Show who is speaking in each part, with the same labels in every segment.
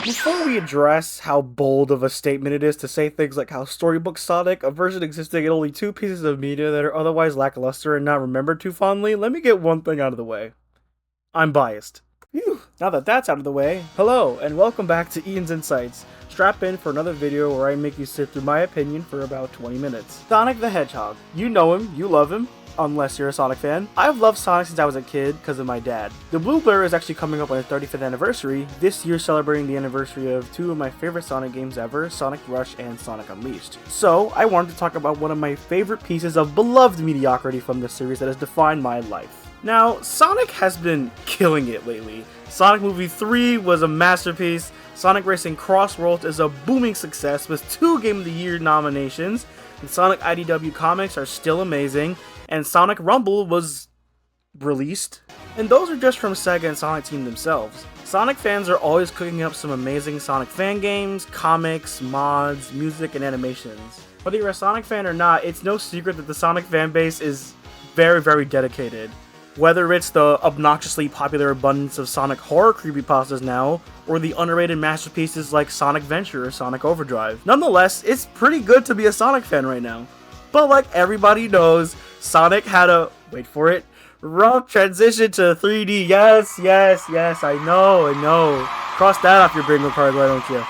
Speaker 1: Before we address how bold of a statement it is to say things like how Storybook Sonic, a version existing in only 2 pieces of media that are otherwise lackluster and not remembered too fondly, let me get one thing out of the way. I'm biased. Phew, now that that's out of the way, hello and welcome back to Ian's Insights. Strap in for another video where I make you sit through my opinion for about 20 minutes. Sonic the Hedgehog. You know him, you love him. Unless you're a Sonic fan. I've loved Sonic since I was a kid because of my dad. The Blue Blur is actually coming up on its 35th anniversary, this year celebrating the anniversary of two of my favorite Sonic games ever, Sonic Rush and Sonic Unleashed. So, I wanted to talk about one of my favorite pieces of beloved mediocrity from the series that has defined my life. Now, Sonic has been killing it lately. Sonic Movie 3 was a masterpiece, Sonic Racing Cross Worlds is a booming success with 2 Game of the Year nominations, and Sonic IDW comics are still amazing, and Sonic Rumble was released. And those are just from Sega and Sonic Team themselves. Sonic fans are always cooking up some amazing Sonic fan games, comics, mods, music, and animations. Whether you're a Sonic fan or not, it's no secret that the Sonic fanbase is very, very dedicated. Whether it's the obnoxiously popular abundance of Sonic horror creepypastas now, or the underrated masterpieces like Sonic Venture or Sonic Overdrive. Nonetheless, it's pretty good to be a Sonic fan right now. But like everybody knows, Sonic had a, wait for it, rough transition to 3D. Yes, I know. Cross that off your bingo card, why don't you?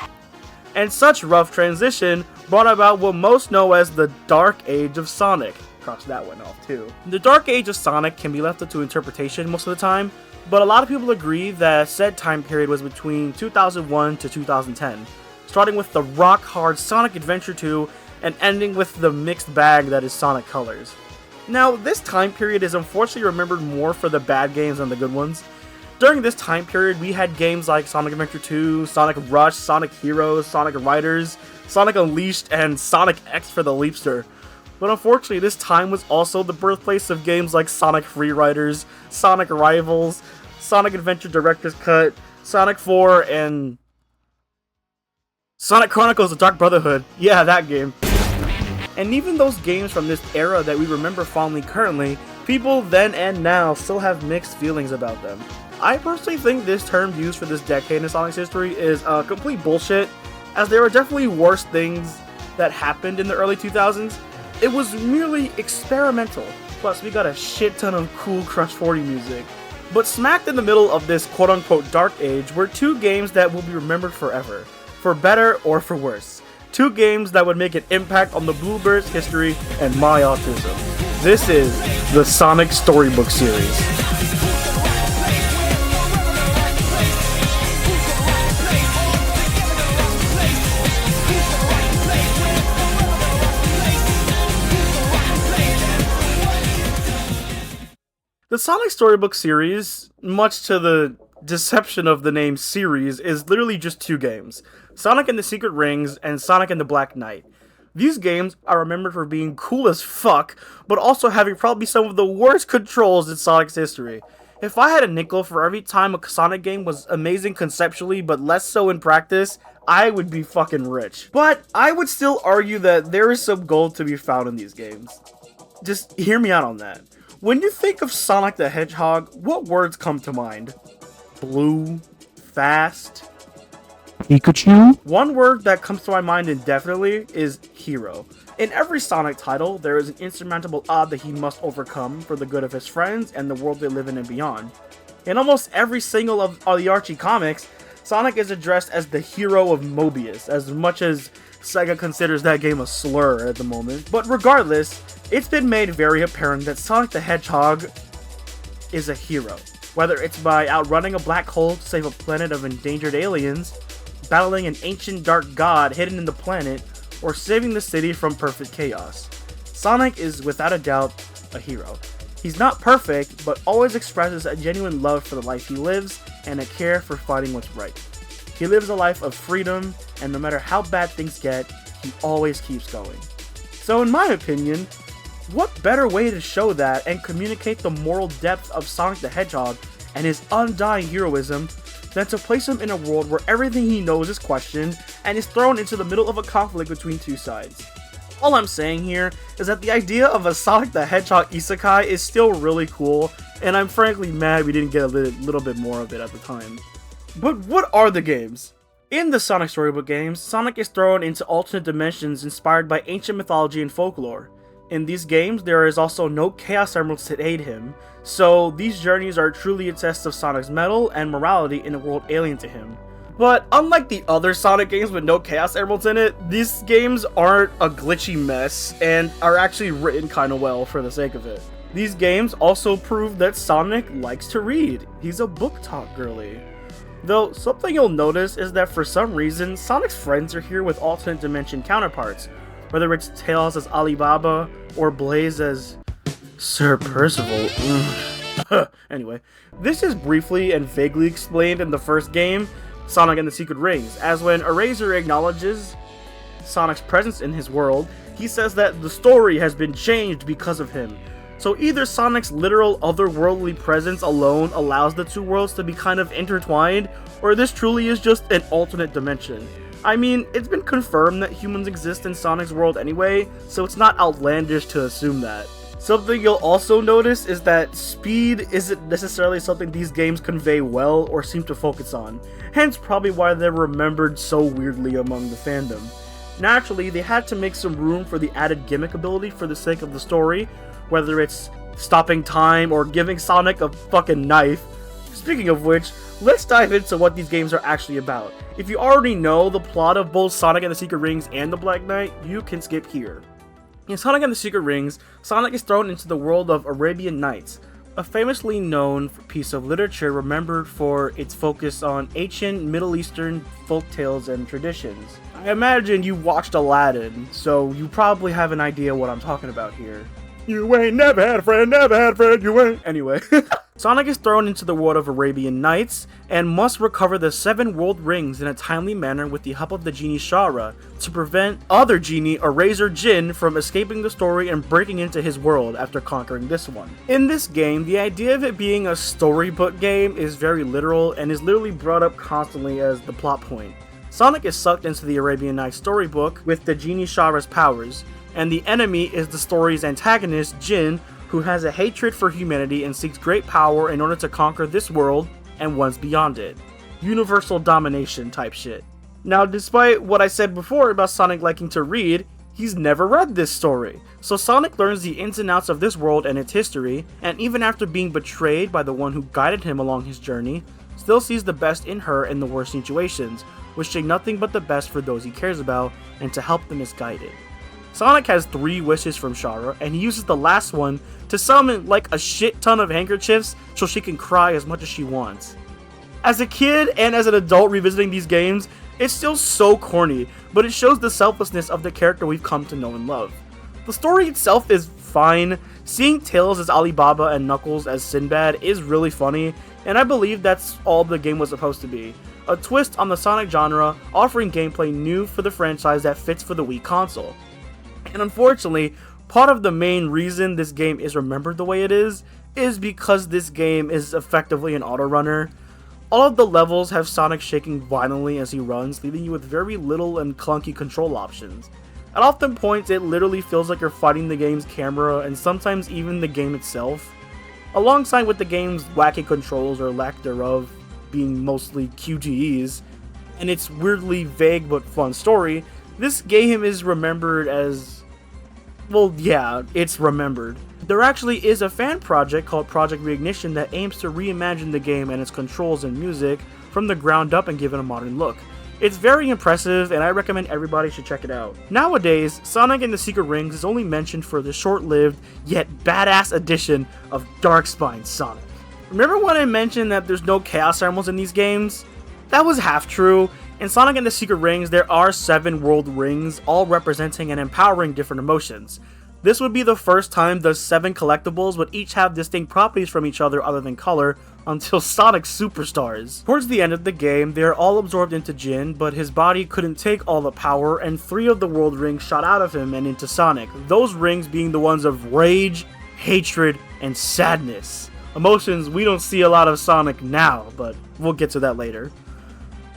Speaker 1: And such rough transition brought about what most know as the Dark Age of Sonic. Cross that one off too. The Dark Age of Sonic can be left up to interpretation most of the time, but a lot of people agree that said time period was between 2001 to 2010, starting with the rock-hard Sonic Adventure 2 and ending with the mixed bag that is Sonic Colors. Now, this time period is unfortunately remembered more for the bad games than the good ones. During this time period, we had games like Sonic Adventure 2, Sonic Rush, Sonic Heroes, Sonic Riders, Sonic Unleashed, and Sonic X for the Leapster. But unfortunately, this time was also the birthplace of games like Sonic Free Riders, Sonic Rivals, Sonic Adventure Director's Cut, Sonic 4, and Sonic Chronicles: The Dark Brotherhood. Yeah, that game. And even those games from this era that we remember fondly currently, people then and now still have mixed feelings about them. I personally think this term used for this decade in Sonic's history is complete bullshit, as there are definitely worse things that happened in the early 2000s. It was merely experimental, plus we got a shit ton of cool Crush 40 music. But smacked in the middle of this quote-unquote dark age were 2 games that will be remembered forever, for better or for worse. 2 games that would make an impact on the Bluebird's history and my autism. This is the Sonic Storybook series. The Sonic Storybook series, much to the deception of the name series, is literally just 2 games. Sonic and the Secret Rings and Sonic and the Black Knight. These games are remembered for being cool as fuck, but also having probably some of the worst controls in Sonic's history. If I had a nickel for every time a Sonic game was amazing conceptually but less so in practice, I would be fucking rich. But I would still argue that there is some gold to be found in these games. Just hear me out on that. When you think of Sonic the Hedgehog, what words come to mind? Blue, fast, Pikachu? One word that comes to my mind indefinitely is hero. In every Sonic title, there is an insurmountable odd that he must overcome for the good of his friends and the world they live in and beyond. In almost every single of the Archie comics, Sonic is addressed as the hero of Mobius, as much as Sega considers that game a slur at the moment. But regardless, it's been made very apparent that Sonic the Hedgehog is a hero. Whether it's by outrunning a black hole to save a planet of endangered aliens, battling an ancient dark god hidden in the planet, or saving the city from perfect chaos. Sonic is without a doubt a hero. He's not perfect, but always expresses a genuine love for the life he lives and a care for fighting what's right. He lives a life of freedom, and no matter how bad things get, he always keeps going. So in my opinion, what better way to show that and communicate the moral depth of Sonic the Hedgehog and his undying heroism than to place him in a world where everything he knows is questioned and is thrown into the middle of a conflict between 2 sides. All I'm saying here is that the idea of a Sonic the Hedgehog isekai is still really cool, and I'm frankly mad we didn't get a little bit more of it at the time. But what are the games? In the Sonic Storybook games, Sonic is thrown into alternate dimensions inspired by ancient mythology and folklore. In these games, there is also no Chaos Emeralds to aid him, so these journeys are truly a test of Sonic's mettle and morality in a world alien to him. But unlike the other Sonic games with no Chaos Emeralds in it, these games aren't a glitchy mess and are actually written kinda well for the sake of it. These games also prove that Sonic likes to read. He's a book talk girly. Though, something you'll notice is that for some reason, Sonic's friends are here with alternate dimension counterparts, whether it's Tails as Alibaba or Blaze as Sir Percival. Anyway, this is briefly and vaguely explained in the first game, Sonic and the Secret Rings, as when Eraser acknowledges Sonic's presence in his world, he says that the story has been changed because of him. So either Sonic's literal otherworldly presence alone allows the two worlds to be kind of intertwined, or this truly is just an alternate dimension. I mean, it's been confirmed that humans exist in Sonic's world anyway, so it's not outlandish to assume that. Something you'll also notice is that speed isn't necessarily something these games convey well or seem to focus on, hence probably why they're remembered so weirdly among the fandom. Naturally, they had to make some room for the added gimmick ability for the sake of the story, whether it's stopping time or giving Sonic a fucking knife. Speaking of which, let's dive into what these games are actually about. If you already know the plot of both Sonic and the Secret Rings and the Black Knight, you can skip here. In Sonic and the Secret Rings, Sonic is thrown into the world of Arabian Nights, a famously known piece of literature remembered for its focus on ancient Middle Eastern folktales and traditions. I imagine you watched Aladdin, so you probably have an idea what I'm talking about here. You ain't never had a friend, you ain't. Anyway, Sonic is thrown into the world of Arabian Nights and must recover the 7 world rings in a timely manner with the help of the genie Shara to prevent other genie Eraser Jin from escaping the story and breaking into his world after conquering this one. In this game, the idea of it being a storybook game is very literal and is literally brought up constantly as the plot point. Sonic is sucked into the Arabian Nights storybook with the genie Shara's powers, and the enemy is the story's antagonist, Jin, who has a hatred for humanity and seeks great power in order to conquer this world and ones beyond it. Universal domination type shit. Now, despite what I said before about Sonic liking to read, he's never read this story. So Sonic learns the ins and outs of this world and its history, and even after being betrayed by the one who guided him along his journey, still sees the best in her in the worst situations, wishing nothing but the best for those he cares about and to help the misguided. Sonic has 3 wishes from Shara, and he uses the last one to summon like a shit ton of handkerchiefs so she can cry as much as she wants. As a kid and as an adult revisiting these games, it's still so corny, but it shows the selflessness of the character we've come to know and love. The story itself is fine. Seeing Tails as Alibaba and Knuckles as Sinbad is really funny, and I believe that's all the game was supposed to be. A twist on the Sonic genre, offering gameplay new for the franchise that fits for the Wii console. And unfortunately, part of the main reason this game is remembered the way it is because this game is effectively an autorunner. All of the levels have Sonic shaking violently as he runs, leaving you with very little and clunky control options. At often points, it literally feels like you're fighting the game's camera and sometimes even the game itself. Alongside with the game's wacky controls or lack thereof being mostly QTEs, and its weirdly vague but fun story, this game is remembered as... well, yeah, it's remembered. There actually is a fan project called Project Reignition that aims to reimagine the game and its controls and music from the ground up and give it a modern look. It's very impressive, and I recommend everybody should check it out. Nowadays, Sonic and the Secret Rings is only mentioned for the short-lived, yet badass edition of Darkspine Sonic. Remember when I mentioned that there's no Chaos Emeralds in these games? That was half true. In Sonic and the Secret Rings, there are 7 world rings, all representing and empowering different emotions. This would be the first time the 7 collectibles would each have distinct properties from each other other than color, until Sonic Superstars. Towards the end of the game, they are all absorbed into Jin, but his body couldn't take all the power, and 3 of the world rings shot out of him and into Sonic, those rings being the ones of rage, hatred, and sadness. Emotions we don't see a lot of Sonic now, but we'll get to that later.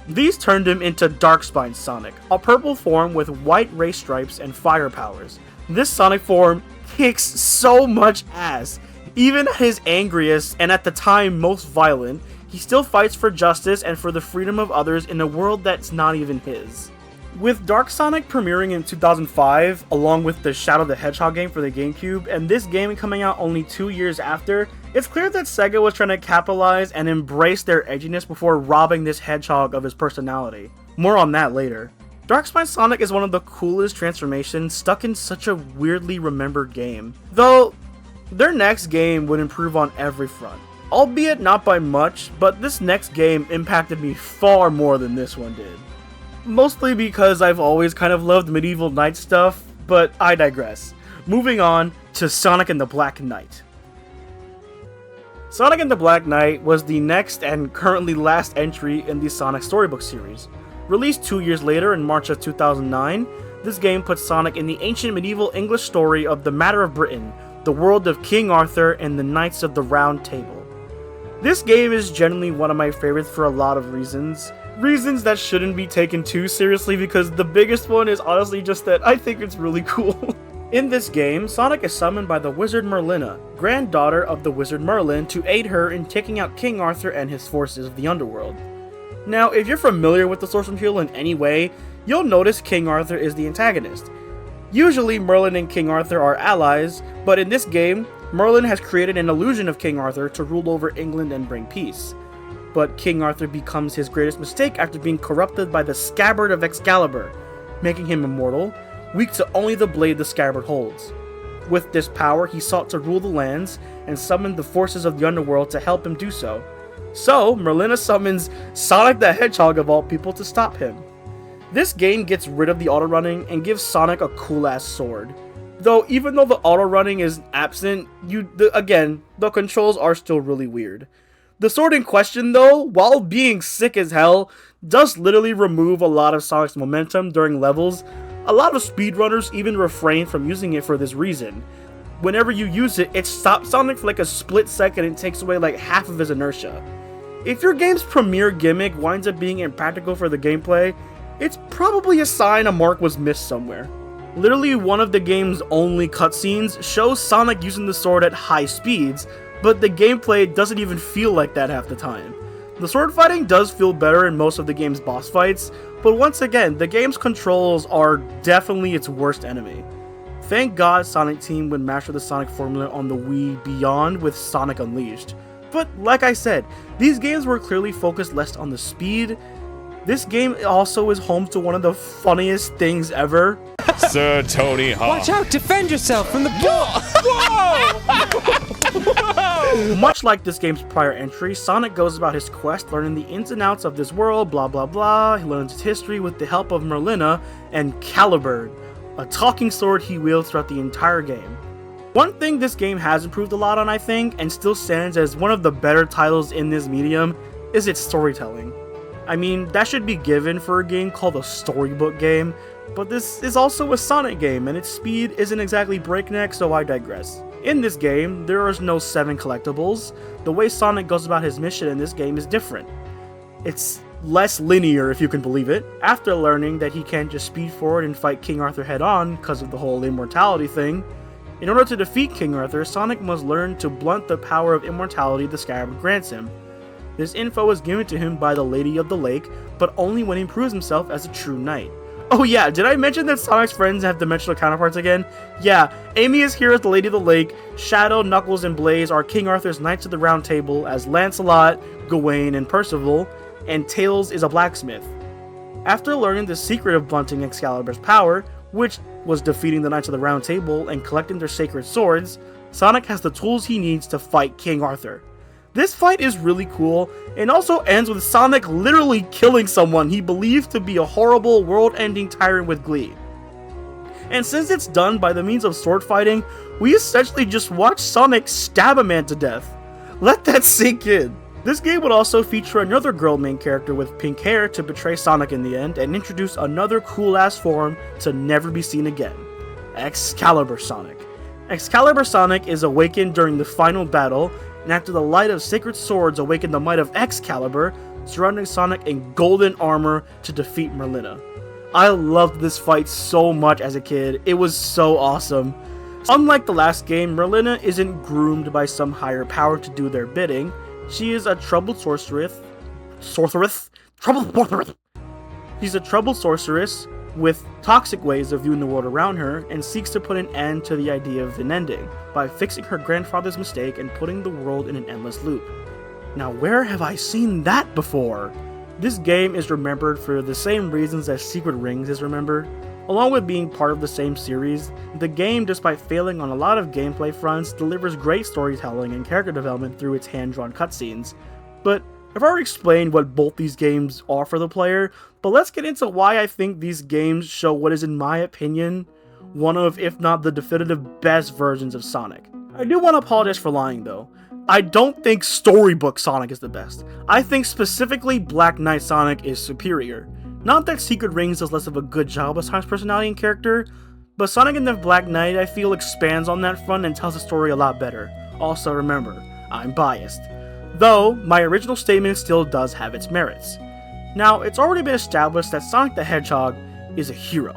Speaker 1: These turned him into Darkspine Sonic, a purple form with white ray stripes and fire powers. This Sonic form kicks so much ass. Even at his angriest, and at the time most violent, He still fights for justice and for the freedom of others in a world that's not even his. With Dark Sonic premiering in 2005, along with the Shadow the Hedgehog game for the GameCube, and this game coming out only 2 years after, it's clear that Sega was trying to capitalize and embrace their edginess before robbing this hedgehog of his personality. More on that later. Dark Sonic is one of the coolest transformations stuck in such a weirdly remembered game. Though, their next game would improve on every front. Albeit not by much, but this next game impacted me far more than this one did. Mostly because I've always kind of loved Medieval Knight stuff, but I digress. Moving on to Sonic and the Black Knight. Sonic and the Black Knight was the next and currently last entry in the Sonic Storybook series. Released 2 years later in March of 2009, this game puts Sonic in the ancient medieval English story of the Matter of Britain, the world of King Arthur and the Knights of the Round Table. This game is generally one of my favorites for a lot of reasons. Reasons that shouldn't be taken too seriously, because the biggest one is honestly just that I think it's really cool. In this game, Sonic is summoned by the wizard Merlina, granddaughter of the wizard Merlin, to aid her in taking out King Arthur and his forces of the underworld. Now, if you're familiar with the source material in any way, you'll notice King Arthur is the antagonist. Usually, Merlin and King Arthur are allies, but in this game, Merlin has created an illusion of King Arthur to rule over England and bring peace. But King Arthur becomes his greatest mistake after being corrupted by the scabbard of Excalibur, making him immortal, weak to only the blade the scabbard holds. With this power, he sought to rule the lands and summoned the forces of the underworld to help him do so. So, Merlina summons Sonic the Hedgehog of all people to stop him. This game gets rid of the auto-running and gives Sonic a cool-ass sword. Though, even though the auto-running is absent, the controls are still really weird. The sword in question, though, while being sick as hell, does literally remove a lot of Sonic's momentum during levels. A lot of speedrunners even refrain from using it for this reason. Whenever you use it, it stops Sonic for like a split second and takes away like half of his inertia. If your game's premier gimmick winds up being impractical for the gameplay, it's probably a sign a mark was missed somewhere. Literally, one of the game's only cutscenes shows Sonic using the sword at high speeds, but the gameplay doesn't even feel like that half the time. The sword fighting does feel better in most of the game's boss fights, but once again, the game's controls are definitely its worst enemy. Thank God Sonic Team would master the Sonic formula on the Wii Beyond with Sonic Unleashed. But like I said, these games were clearly focused less on the speed. This game also is home to one of the funniest things ever.
Speaker 2: Sir Tony Hawk.
Speaker 3: Watch out! Defend yourself from the Whoa!
Speaker 1: Much like this game's prior entry, Sonic goes about his quest learning the ins and outs of this world, blah blah blah. He learns its history with the help of Merlina and Calibur, a talking sword he wields throughout the entire game. One thing this game has improved a lot on, I think, and still stands as one of the better titles in this medium, is its storytelling. I mean, that should be given for a game called a Storybook game, but this is also a Sonic game, and its speed isn't exactly breakneck, so I digress. In this game, there is no 7 collectibles. The way Sonic goes about his mission in this game is different. It's less linear, if you can believe it. After learning that he can't just speed forward and fight King Arthur head-on because of the whole immortality thing, in order to defeat King Arthur, Sonic must learn to blunt the power of immortality the Scabbard grants him. This info is given to him by the Lady of the Lake, but only when he proves himself as a true knight. Oh yeah, did I mention that Sonic's friends have dimensional counterparts again? Yeah, Amy is here as the Lady of the Lake, Shadow, Knuckles, and Blaze are King Arthur's Knights of the Round Table as Lancelot, Gawain, and Percival, and Tails is a blacksmith. After learning the secret of blunting Excalibur's power, which was defeating the Knights of the Round Table and collecting their sacred swords, Sonic has the tools he needs to fight King Arthur. This fight is really cool, and also ends with Sonic literally killing someone he believed to be a horrible, world-ending tyrant with glee. And since it's done by the means of sword fighting, we essentially just watch Sonic stab a man to death. Let that sink in. This game would also feature another girl main character with pink hair to betray Sonic in the end, and introduce another cool-ass form to never be seen again: Excalibur Sonic. Excalibur Sonic is awakened during the final battle, and after the light of sacred swords awaken the might of Excalibur, surrounding Sonic in golden armor to defeat Merlina. I loved this fight so much as a kid, it was so awesome. Unlike the last game, Merlina isn't groomed by some higher power to do their bidding. She is a troubled sorceress. Troubled sorceress. She's a troubled sorceress with toxic ways of viewing the world around her and seeks to put an end to the idea of an ending by fixing her grandfather's mistake and putting the world in an endless loop. Now, where have I seen that before? This game is remembered for the same reasons as Secret Rings is remembered. Along with being part of the same series, the game, despite failing on a lot of gameplay fronts, delivers great storytelling and character development through its hand-drawn cutscenes. But I've already explained what both these games are for the player, but let's get into why I think these games show what is, in my opinion, one of, if not the definitive best versions of Sonic. I do want to apologize for lying though. I don't think Storybook Sonic is the best. I think specifically Black Knight Sonic is superior. Not that Secret Rings does less of a good job with Sonic's personality and character, but Sonic and the Black Knight I feel expands on that front and tells the story a lot better. Also remember, I'm biased. Though, my original statement still does have its merits. Now, it's already been established that Sonic the Hedgehog is a hero.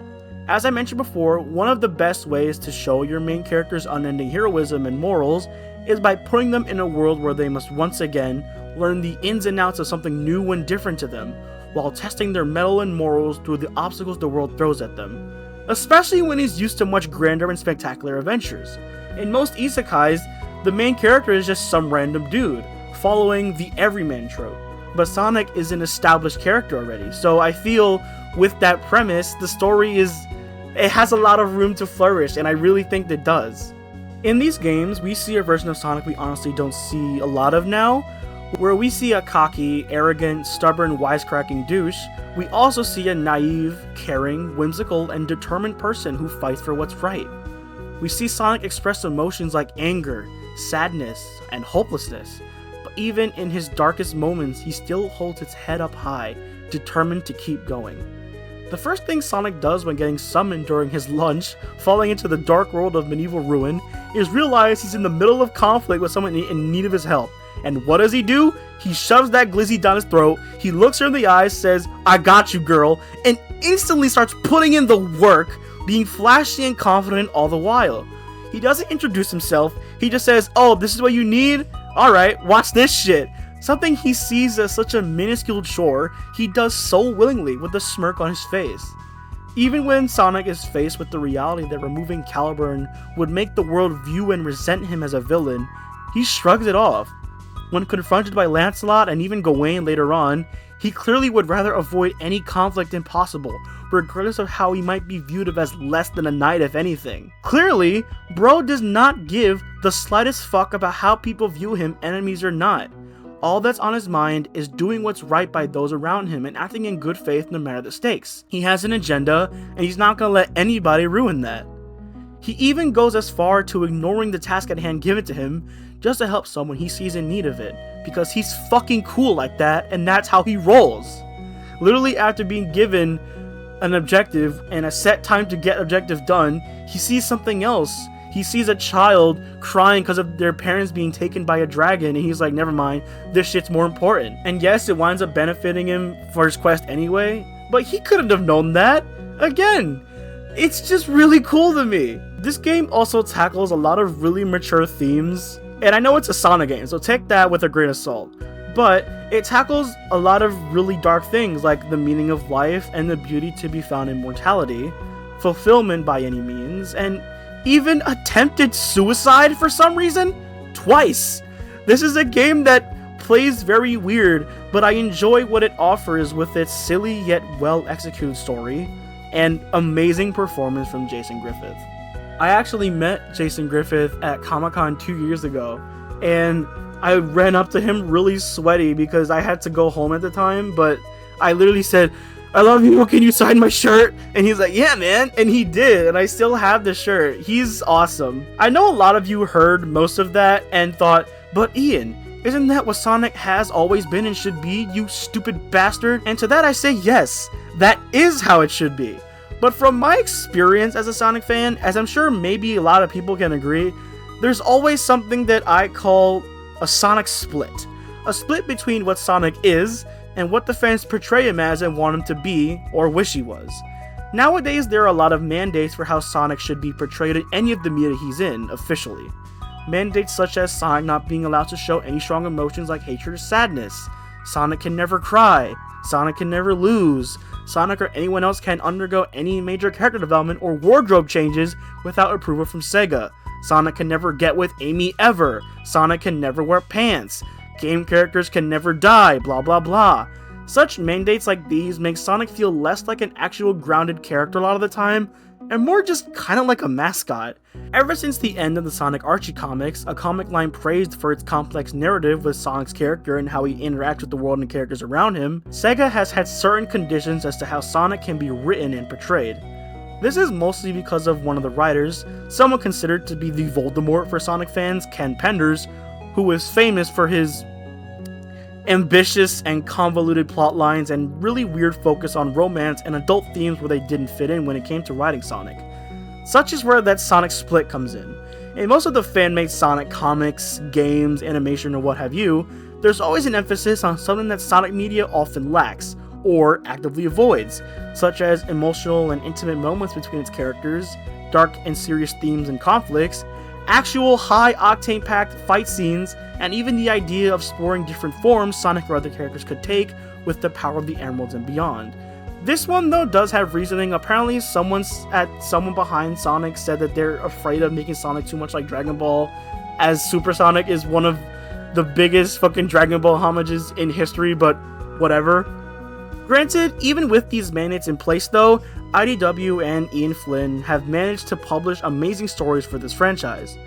Speaker 1: As I mentioned before, one of the best ways to show your main character's unending heroism and morals is by putting them in a world where they must once again learn the ins and outs of something new and different to them, while testing their mettle and morals through the obstacles the world throws at them. Especially when he's used to much grander and spectacular adventures. In most isekais, the main character is just some random dude, following the everyman trope. But Sonic is an established character already, so I feel with that premise, the story it has a lot of room to flourish, and I really think it does. In these games, we see a version of Sonic we honestly don't see a lot of now, where we see a cocky, arrogant, stubborn, wisecracking douche. We also see a naive, caring, whimsical, and determined person who fights for what's right. We see Sonic express emotions like anger, sadness, and hopelessness, but even in his darkest moments, he still holds his head up high, determined to keep going. The first thing Sonic does when getting summoned during his lunch, falling into the dark world of medieval ruin, is realize he's in the middle of conflict with someone in need of his help. And what does he do? He shoves that glizzy down his throat, he looks her in the eyes, says, "I got you, girl," and instantly starts putting in the work, being flashy and confident all the while. He doesn't introduce himself, he just says, "Oh, this is what you need? Alright, watch this shit." Something he sees as such a minuscule chore, he does so willingly with a smirk on his face. Even when Sonic is faced with the reality that removing Caliburn would make the world view and resent him as a villain, he shrugs it off. When confronted by Lancelot and even Gawain later on, he clearly would rather avoid any conflict impossible, regardless of how he might be viewed as less than a knight if anything. Clearly, bro does not give the slightest fuck about how people view him, enemies or not. All that's on his mind is doing what's right by those around him and acting in good faith no matter the stakes. He has an agenda, and he's not gonna let anybody ruin that. He even goes as far to ignoring the task at hand given to him just to help someone he sees in need of it, because he's fucking cool like that, and that's how he rolls. Literally after being given an objective and a set time to get objective done, he sees something else. He sees a child crying because of their parents being taken by a dragon, and he's like, never mind, this shit's more important. And yes, it winds up benefiting him for his quest anyway, but he couldn't have known that. Again, it's just really cool to me. This game also tackles a lot of really mature themes, and I know it's a Sonic game, so take that with a grain of salt. But it tackles a lot of really dark things like the meaning of life and the beauty to be found in mortality, fulfillment by any means, and even attempted suicide for some reason? Twice! This is a game that plays very weird, but I enjoy what it offers with its silly yet well executed story and amazing performance from Jason Griffith. I actually met Jason Griffith at Comic-Con 2 years ago, and I ran up to him really sweaty because I had to go home at the time, but I literally said, "I love you, can you sign my shirt?" And he's like, "Yeah, man," and he did, and I still have the shirt. He's awesome. I know a lot of you heard most of that and thought, "But Ian, isn't that what Sonic has always been and should be, you stupid bastard?" And to that I say, yes, that is how it should be. But from my experience as a Sonic fan, as I'm sure maybe a lot of people can agree, there's always something that I call a Sonic split. A split between what Sonic is and what the fans portray him as and want him to be, or wish he was. Nowadays, there are a lot of mandates for how Sonic should be portrayed in any of the media he's in, officially. Mandates such as Sonic not being allowed to show any strong emotions like hatred or sadness. Sonic can never cry. Sonic can never lose. Sonic or anyone else can undergo any major character development or wardrobe changes without approval from Sega. Sonic can never get with Amy ever. Sonic can never wear pants. Game characters can never die, blah blah blah. Such mandates like these make Sonic feel less like an actual grounded character a lot of the time, and more just kinda like a mascot. Ever since the end of the Sonic Archie comics, a comic line praised for its complex narrative with Sonic's character and how he interacts with the world and characters around him, Sega has had certain conditions as to how Sonic can be written and portrayed. This is mostly because of one of the writers, someone considered to be the Voldemort for Sonic fans, Ken Penders, who was famous for his ambitious and convoluted plot lines and really weird focus on romance and adult themes where they didn't fit in when it came to writing Sonic. Such is where that Sonic split comes in. In most of the fan-made Sonic comics, games, animation, or what have you, there's always an emphasis on something that Sonic media often lacks, or actively avoids, such as emotional and intimate moments between its characters, dark and serious themes and conflicts, actual high-octane packed fight scenes, and even the idea of exploring different forms Sonic or other characters could take with the power of the Emeralds and beyond. This one, though, does have reasoning. Apparently, someone behind Sonic said that they're afraid of making Sonic too much like Dragon Ball, as Super Sonic is one of the biggest fucking Dragon Ball homages in history, but whatever. Granted, even with these mandates in place though, IDW and Ian Flynn have managed to publish amazing stories for this franchise.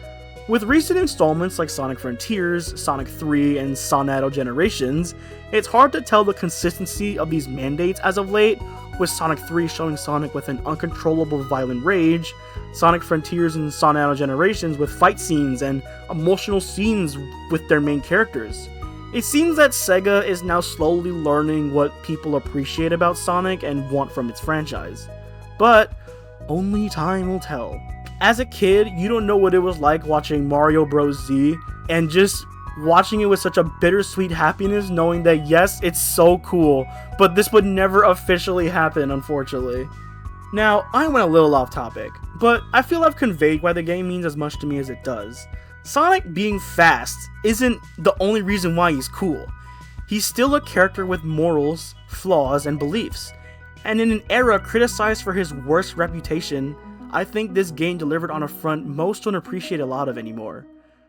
Speaker 1: With recent installments like Sonic Frontiers, Sonic 3, and Sonado Generations, it's hard to tell the consistency of these mandates as of late, with Sonic 3 showing Sonic with an uncontrollable violent rage, Sonic Frontiers and Sonado Generations with fight scenes and emotional scenes with their main characters. It seems that Sega is now slowly learning what people appreciate about Sonic and want from its franchise. But only time will tell. As a kid, you don't know what it was like watching Mario Bros. Z, and just watching it with such a bittersweet happiness knowing that yes, it's so cool, but this would never officially happen, unfortunately. Now, I went a little off topic, but I feel I've conveyed why the game means as much to me as it does. Sonic being fast isn't the only reason why he's cool. He's still a character with morals, flaws, and beliefs. And in an era criticized for his worst reputation, I think this game delivered on a front most don't appreciate a lot of anymore.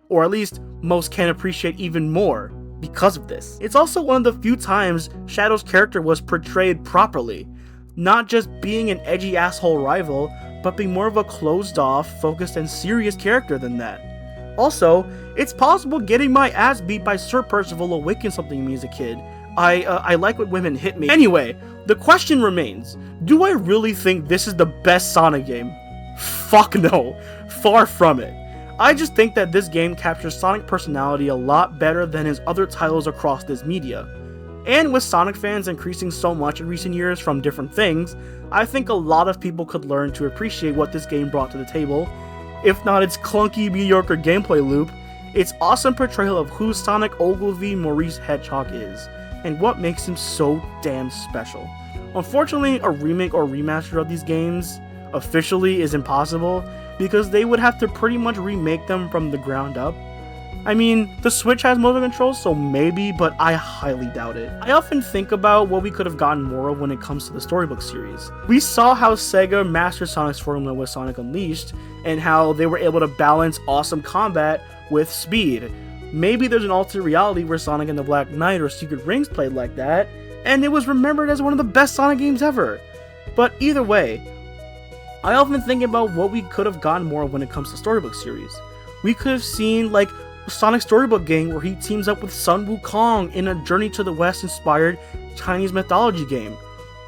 Speaker 1: Or at least, most can appreciate even more because of this. It's also one of the few times Shadow's character was portrayed properly. Not just being an edgy asshole rival, but being more of a closed off, focused, and serious character than that. Also, it's possible getting my ass beat by Sir Percival awakened something in me as a kid. I like when women hit me. Anyway, the question remains, do I really think this is the best Sonic game? Fuck no, far from it. I just think that this game captures Sonic personality a lot better than his other titles across this media. And with Sonic fans increasing so much in recent years from different things, I think a lot of people could learn to appreciate what this game brought to the table. If not its clunky, mediocre gameplay loop, its awesome portrayal of who Sonic Ogilvy Maurice Hedgehog is, and what makes him so damn special. Unfortunately, a remake or remaster of these games officially is impossible, because they would have to pretty much remake them from the ground up. I mean, the Switch has motion controls, so maybe, but I highly doubt it. I often think about what we could have gotten more of when it comes to the Storybook series. We saw how Sega mastered Sonic's formula with Sonic Unleashed, and how they were able to balance awesome combat with speed. Maybe there's an alternate reality where Sonic and the Black Knight or Secret Rings played like that, and it was remembered as one of the best Sonic games ever. But either way, I often think about what we could have gotten more of when it comes to Storybook series. We could have seen, like, a Sonic Storybook game where he teams up with Sun Wukong in a Journey to the West inspired Chinese mythology game.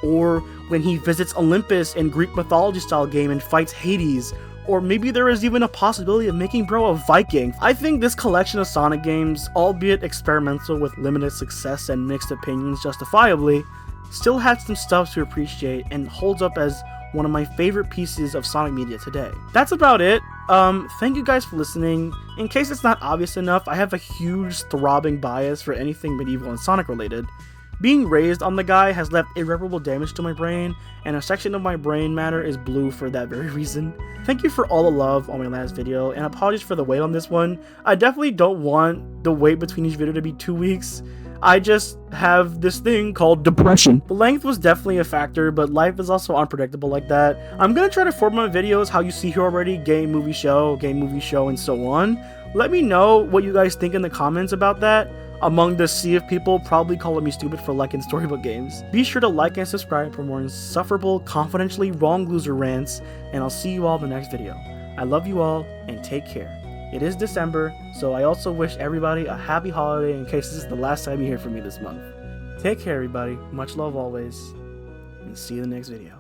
Speaker 1: Or when he visits Olympus in Greek mythology style game and fights Hades. Or maybe there is even a possibility of making Bro a Viking. I think this collection of Sonic games, albeit experimental with limited success and mixed opinions justifiably, still has some stuff to appreciate and holds up as one of my favorite pieces of Sonic media today. That's about it. Thank you guys for listening. In case it's not obvious enough, I have a huge throbbing bias for anything medieval and Sonic related. Being raised on the guy has left irreparable damage to my brain, and a section of my brain matter is blue for that very reason. Thank you for all the love on my last video, and apologies for the wait on this one. I definitely don't want the wait between each video to be 2 weeks. I just have this thing called depression. The length was definitely a factor, but life is also unpredictable like that. I'm gonna try to format my videos how you see here already, game, movie, show, and so on. Let me know what you guys think in the comments about that, among the sea of people probably calling me stupid for liking Storybook games. Be sure to like and subscribe for more insufferable, confidentially wrong loser rants, and I'll see you all in the next video. I love you all, and take care. It is December, so I also wish everybody a happy holiday in case this is the last time you hear from me this month. Take care, everybody. Much love always, and see you in the next video.